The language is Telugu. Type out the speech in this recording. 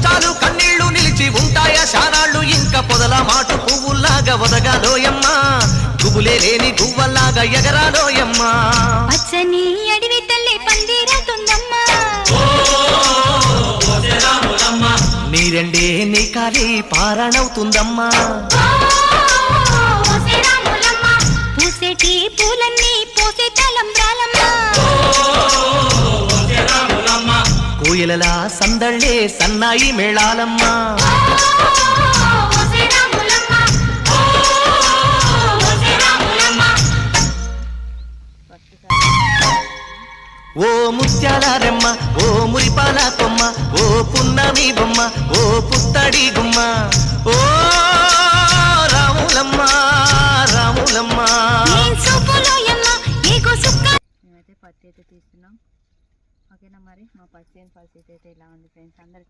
కష్టాలు కన్నీళ్లు నిలిచి ఉంటాయా శానాళ్ళు ఇంకా పొదల మాటు పువ్వుల్లాగా ఒదగాలోయమ్మా గుబులే లేని గువ్వల్లాగా ఎగరాలోయమ్మా పచ్చని అడవి తల్లి పందిరతుందమ్మా నీరెండే నీ కాలి పారణవుతుందమ్మా పూసేటి పూలన్నీ పోసే తలంబ్రాలమ్మా కోయిలలా సందళ్ళే సన్నాయి మేళాలమ్మా ఓ ముత్యాల రెమ్మ ఓ మురిపాల కొమ్మ ఓ పున్నమి బొమ్మ ఓ పుత్తడి గుమ్మ ఓ రాములమ్మ రాములమ్మ. మేమైతే పత్తి అయితే తీస్తున్నాం. ఓకేనా, మరి మా పత్తి పరిస్థితి అయితే ఇలా ఉంది ఫ్రెండ్స్. అందరు